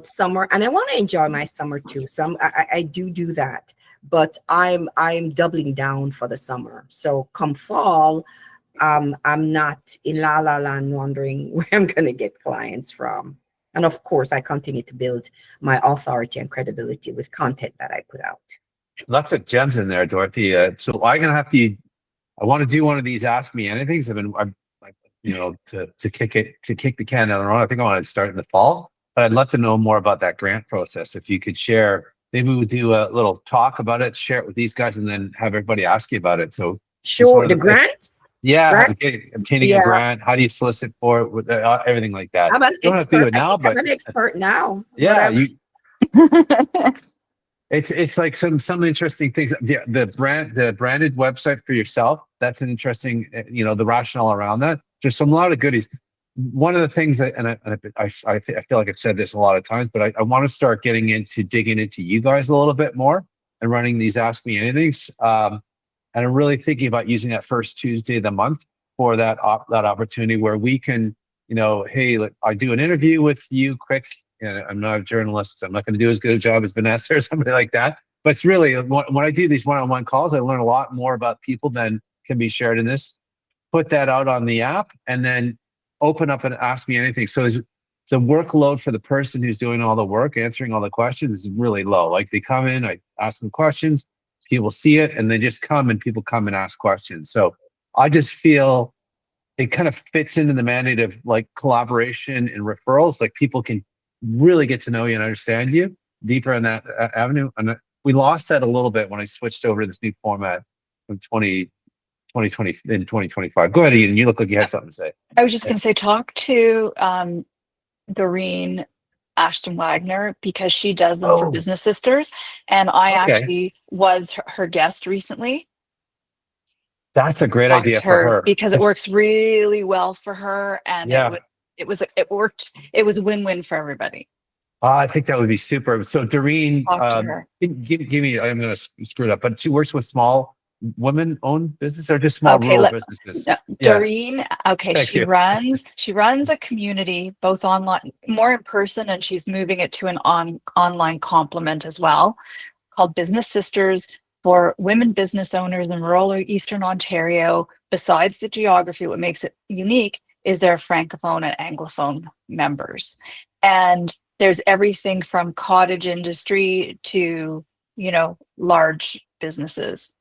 summer, and I want to enjoy my summer too. So I do that, but I'm doubling down for the summer. So come fall, I'm not in la la land wondering where I'm going to get clients from. And of course, I continue to build my authority and credibility with content that I put out. Lots of gems in there, Dorothy. So I'm gonna have to. I want to do one of these Ask Me Anythings. To kick the can down the road. I think I want to start in the fall, but I'd love to know more about that grant process. If you could share, maybe we'll do a little talk about it, share it with these guys, and then have everybody ask you about it. So sure, the grant. Yeah, obtaining a grant. How do you solicit for it? With everything like that. I'm an you don't have to do it now, but I'm an expert now. Yeah, it's like some interesting things. The branded website for yourself. That's an interesting, the rationale around that. There's a lot of goodies. One of the things that, and I feel like I've said this a lot of times, but I want to start digging into you guys a little bit more and running these Ask Me Anythings. And I'm really thinking about using that first Tuesday of the month for that opportunity where we can, hey, look, I do an interview with you quick. I'm not a journalist. So I'm not going to do as good a job as Vanessa or somebody like that. But it's really, when I do these one-on-one calls, I learn a lot more about people than can be shared in this. Put that out on the app and then open up and Ask Me Anything. So the workload for the person who's doing all the work, answering all the questions is really low. Like they come in, I ask them questions, people see it, and they just come and people come and ask questions. So I just feel it kind of fits into the mandate of like collaboration and referrals. Like people can really get to know you and understand you deeper in that avenue. And we lost that a little bit when I switched over to this new format from 2020 in 2025. Go ahead, Eden. You look like you had something to say. I was just going to say, talk to Doreen Ashton Wagner because she does them for Business Sisters, and I actually was her guest recently. That's a great idea for her because it works really well for her, and it worked. It was a win-win for everybody. I think that would be super. So Doreen, give me. I'm going to screw it up, but she works with small women-owned businesses or just small rural businesses. Doreen, she runs a community both online, more in person, and she's moving it to an online complement as well, called Business Sisters for women business owners in rural Eastern Ontario. Besides the geography, what makes it unique is there Francophone and Anglophone members. And there's everything from cottage industry to, you know, large businesses.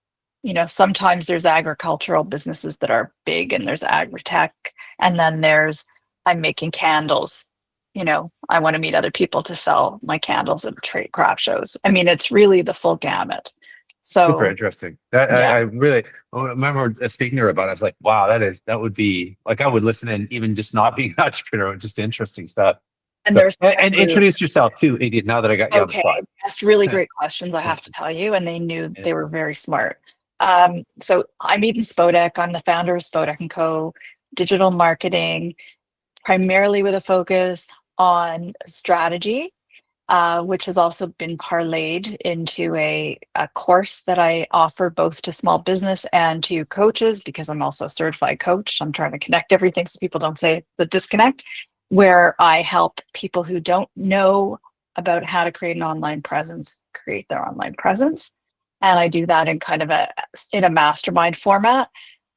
You know, sometimes there's agricultural businesses that are big, and there's agri-tech, and then there's, I'm making candles. You know, I want to meet other people to sell my candles at trade craft shows. I mean, it's really the full gamut. So Super interesting. That yeah. I really I remember speaking to her about it. I was like, wow, that would be like, I would listen in, even just not being an entrepreneur, just interesting stuff. And So, there's and introduce yourself too, Edie, now that I got you on the okay, spot. asked really great questions, I have to tell you, and they knew they were very smart. So I'm Eden Spodek. I'm the founder of Spodek & Co. Digital marketing, primarily with a focus on strategy, which has also been parlayed into a course that I offer both to small business and to coaches, because I'm also a certified coach. I'm trying to connect everything so people don't say the disconnect, where I help people who don't know about how to create an online presence, create their online presence. And I do that in kind of in a mastermind format.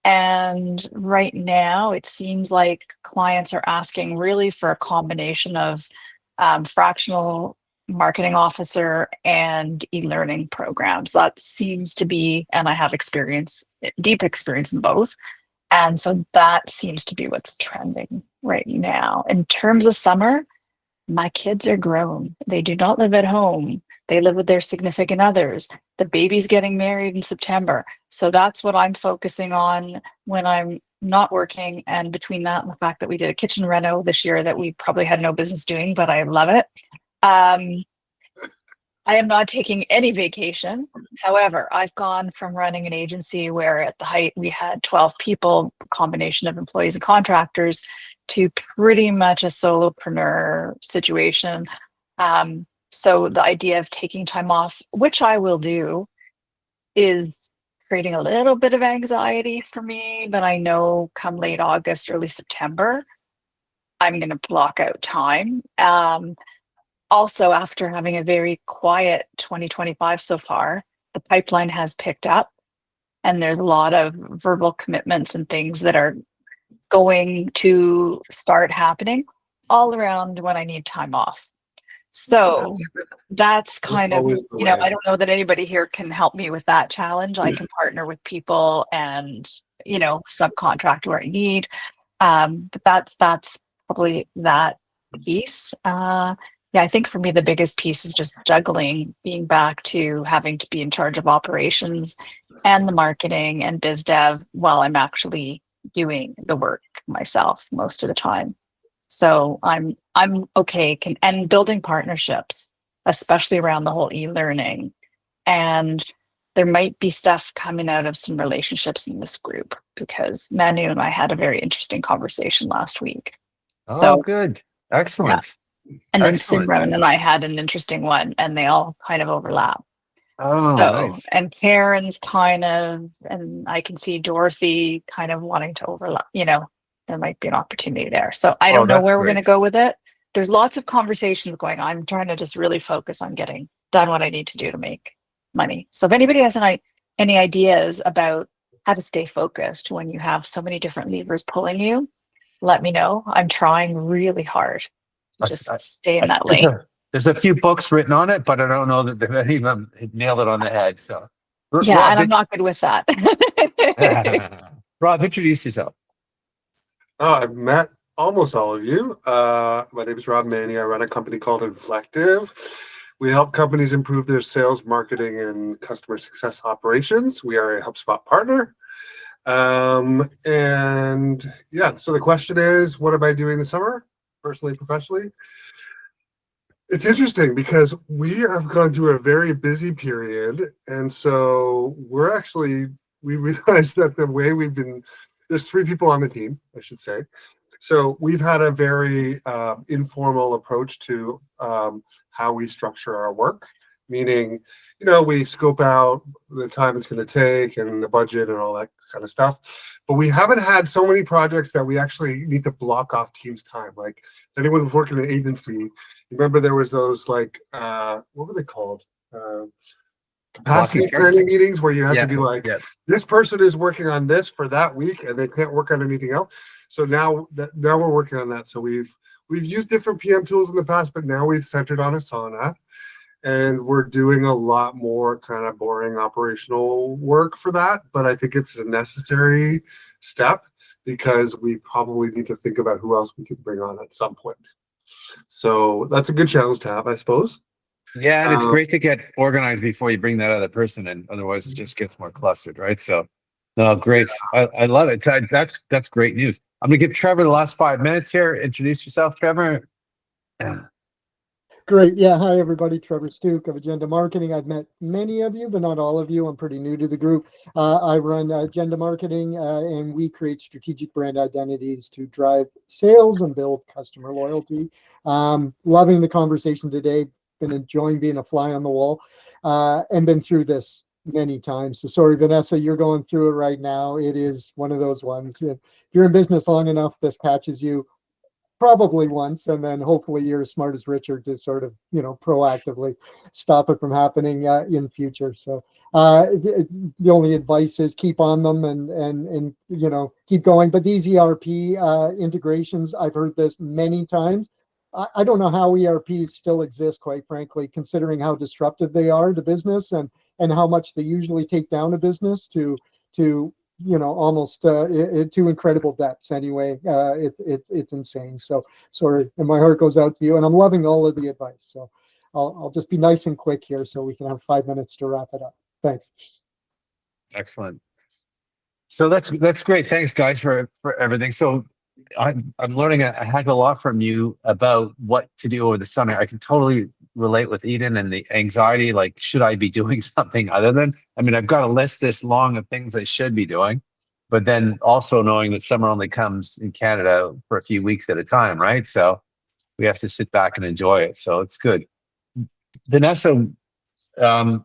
And right now it seems like clients are asking really for a combination of fractional marketing officer and e-learning programs. That seems to be, and I have deep experience in both. And so that seems to be what's trending right now. In terms of summer, my kids are grown. They do not live at home. They live with their significant others. The baby's getting married in September. So that's what I'm focusing on when I'm not working. And between that and the fact that we did a kitchen reno this year that we probably had no business doing, but I love it. I am not taking any vacation. However, I've gone from running an agency where at the height we had 12 people, a combination of employees and contractors, to pretty much a solopreneur situation. So the idea of taking time off, which I will do, is creating a little bit of anxiety for me, but I know come late August, early September, I'm going to block out time. Also, after having a very quiet 2025 so far, the pipeline has picked up, and there's a lot of verbal commitments and things that are going to start happening all around when I need time off. So that's kind of, always the you know, way. I don't know that anybody here can help me with that challenge. I can partner with people and, you know, subcontract where I need. But that's probably that piece. Yeah, I think for me, the biggest piece is just juggling, being back to having to be in charge of operations and the marketing and biz dev while I'm actually doing the work myself most of the time. So I'm okay and building partnerships, especially around the whole e-learning. And there might be stuff coming out of some relationships in this group, because Manu and I had a very interesting conversation last week. Oh, good. Excellent. And then Excellent. Simran and I had an interesting one, and they all kind of overlap. Oh, So, nice. and Karen's kind of, and I can see Dorothy kind of wanting to overlap, you know, there might be an opportunity there. So I don't know that's where we're going to great. go with it. There's lots of conversations going on. I'm trying to just really focus on getting done what I need to do to make money. So if anybody has any ideas about how to stay focused when you have so many different levers pulling you, let me know. I'm trying really hard to just stay in that lane. There's a few books written on it, but I don't know that they've even nailed it on the head. So, Yeah, Rob, and I'm not good with that. Rob, introduce yourself. I've met almost all of you. My name is Rob Manny. I run a company called Inflective. We help companies improve their sales, marketing, and customer success operations. We are a HubSpot partner. And yeah, so the question is, what am I doing this summer, personally, professionally? It's interesting because we have gone through a very busy period. And so we realized that the way there's 3 people on the team, I should say. So we've had a very informal approach to how we structure our work, meaning, you know, we scope out the time it's going to take and the budget and all that kind of stuff. But we haven't had so many projects that we actually need to block off teams' time. Like anyone who's working in an agency, remember there was those like, what were they called? Capacity planning meetings where you have to be like, this person is working on this for that week and they can't work on anything else. So now we're working on that. So we've used different PM tools in the past, but now we've centered on Asana, and we're doing a lot more kind of boring operational work for that. But I think it's a necessary step because we probably need to think about who else we could bring on at some point. So that's a good challenge to have, I suppose. Yeah, and it's great to get organized before you bring that other person in. Otherwise, it just gets more clustered, right? So, no, great. I love it. That's great news. I'm gonna give Trevor the last 5 minutes here. Introduce yourself, Trevor. Great. Yeah. Hi, everybody. Trevor Stuke of Agenda Marketing. I've met many of you, but not all of you. I'm pretty new to the group. I run Agenda Marketing, and we create strategic brand identities to drive sales and build customer loyalty. Loving the conversation today. Been enjoying being a fly on the wall, and been through this many times. So sorry, Vanessa, you're going through it right now. It is one of those ones. If you're in business long enough, this catches you probably once, and then hopefully you're as smart as Richard to sort of, proactively stop it from happening in future. So the only advice is keep on them and keep going. But these ERP integrations, I've heard this many times. I don't know how ERPs still exist, quite frankly, considering how disruptive they are to business and how much they usually take down a business to almost to incredible depths. Anyway, it's insane. So sorry, and my heart goes out to you. And I'm loving all of the advice. So I'll just be nice and quick here, so we can have 5 minutes to wrap it up. Thanks. Excellent. So that's great. Thanks, guys, for everything. So I'm learning a heck of a lot from you about what to do over the summer. I can totally relate with Eden and the anxiety, like, should I be doing something other than, I've got a list this long of things I should be doing, but then also knowing that summer only comes in Canada for a few weeks at a time, right? So we have to sit back and enjoy it. So it's good. Vanessa, this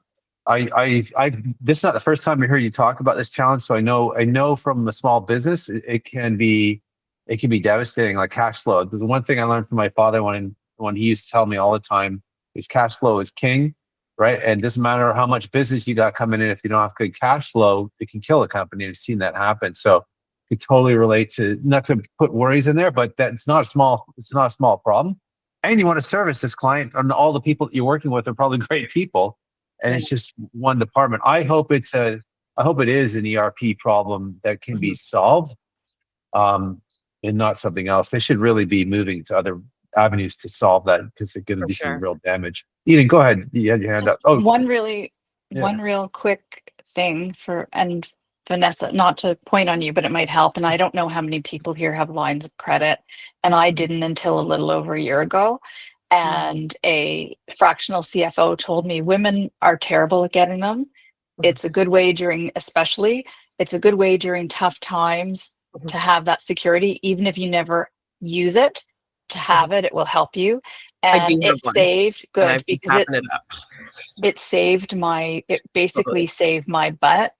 is not the first time I hear you talk about this challenge. So I know from a small business, it can be devastating, like cash flow. The one thing I learned from my father when he used to tell me all the time is cash flow is king, right? And it doesn't matter how much business you got coming in, if you don't have good cash flow, it can kill a company. I've seen that happen. So we totally relate to, not to put worries in there, but it's not a small problem. And you want to service this client, and all the people that you're working with are probably great people. And it's just one department. I hope it is an ERP problem that can be solved. And not something else. They should really be moving to other avenues to solve that, because they're going to do some real damage. Eden, go ahead. You had your hand up. Oh, one real quick thing and Vanessa, not to point on you, but it might help. And I don't know how many people here have lines of credit, and I didn't until a little over a year ago. And a fractional CFO told me women are terrible at getting them. It's a good way during tough times to have that security, even if you never use it. To have it will help you. And it basically saved my butt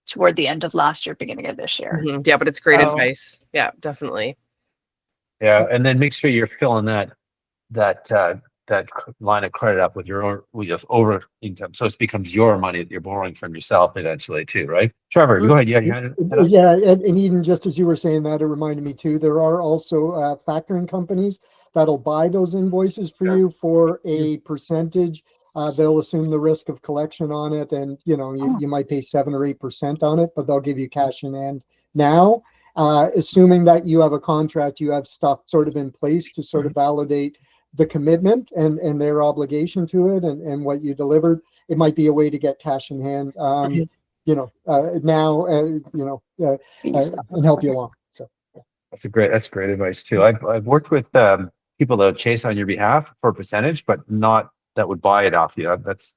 toward the end of last year, beginning of this year. Yeah, but it's great advice. Yeah, definitely. Yeah, and then make sure you're filling that line of credit up with over income, so it becomes your money that you're borrowing from yourself eventually too, right? Trevor, go ahead. Yeah, and Eden, just as you were saying that, it reminded me too. There are also factoring companies that'll buy those invoices for you for a percentage. They'll assume the risk of collection on it, and you might pay 7 or 8% on it, but they'll give you cash in hand now. Assuming that you have a contract, you have stuff sort of in place to sort of validate the commitment and their obligation to it and what you delivered. It might be a way to get cash in hand, and help you along. So that's great advice too. I've worked with people that chase on your behalf for a percentage, but not that would buy it off you. That's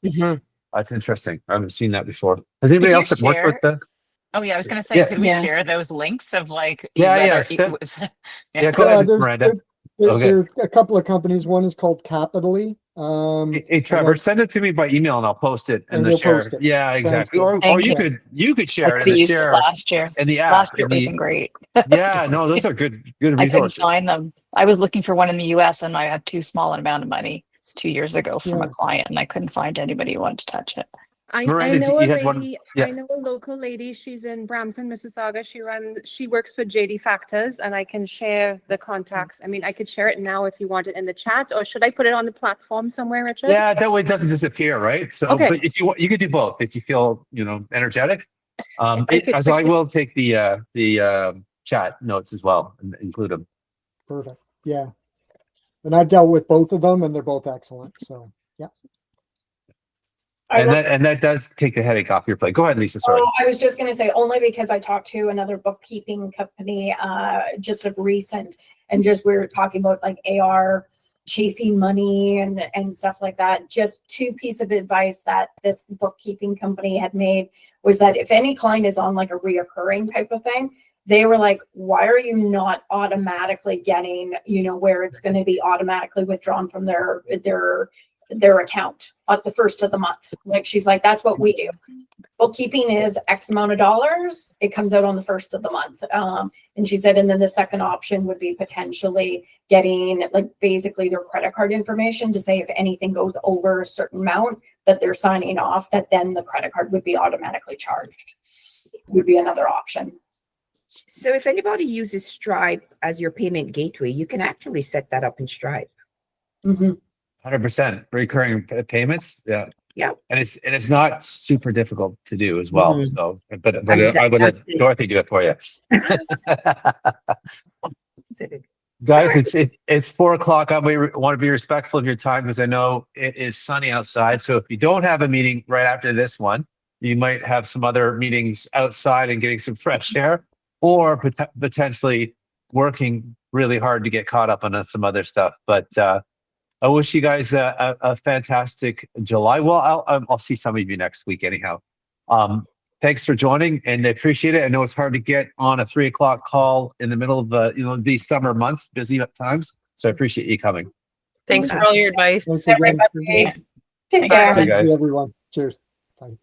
interesting. I haven't seen that before. Has anybody else that worked with the? Oh yeah, I was going to say, could we share those links of Go ahead, Miranda. There are a couple of companies. One is called Capitally. Hey Trevor, send it to me by email and I'll post it in the share. Yeah, exactly. Or you could share it in the share. Last year. In the app. Last year was great. Yeah, no, those are good resources. I couldn't find them. I was looking for one in the US and I had too small an amount of money 2 years ago from a client, and I couldn't find anybody who wanted to touch it. I Miranda, know a you had one- lady, yeah. I know a local lady, she's in Brampton, Mississauga. She works for JD Factors, and I can share the contacts. I mean, I could share it now if you want it in the chat, or should I put it on the platform somewhere, Richard? Yeah, that way it doesn't disappear, right? So, Okay. but if you want, you could do both if you feel, energetic. could- As I will take the chat notes as well and include them. Perfect. Yeah. And I've dealt with both of them and they're both excellent. So yeah. I will And that does take the headache off your plate. Go ahead, Lisa. Sorry. Oh, I was just going to say only because I talked to another bookkeeping company just of recent, and just we were talking about like AR chasing money and stuff like that. Just two pieces of advice that this bookkeeping company had made was that if any client is on like a reoccurring type of thing, they were like, why are you not automatically getting, where it's going to be automatically withdrawn from their account at the first of the month? Like, she's like, that's what we do. Bookkeeping is X amount of dollars. It comes out on the first of the month. And she said, and then the second option would be potentially getting like basically their credit card information to say if anything goes over a certain amount that they're signing off, that then the credit card would be automatically charged. Would be another option. So if anybody uses Stripe as your payment gateway, you can actually set that up in Stripe. Mm-hmm. 100% recurring payments. Yeah. Yeah. And it's not super difficult to do as well. Mhm. So, but I would let Dorothy do it for you. Guys, it's 4:00. I want to be respectful of your time because I know it is sunny outside. So if you don't have a meeting right after this one, you might have some other meetings outside and getting some fresh air, or potentially working really hard to get caught up on some other stuff. But I wish you guys a fantastic July. Well, I'll see some of you next week anyhow. Thanks for joining, and I appreciate it. I know it's hard to get on a 3:00 call in the middle of these summer months, busy times. So I appreciate you coming. Thanks for all your advice. Thanks again. Everybody, take Thanks, care. Bye, guys. Thanks to everyone. Cheers. Bye.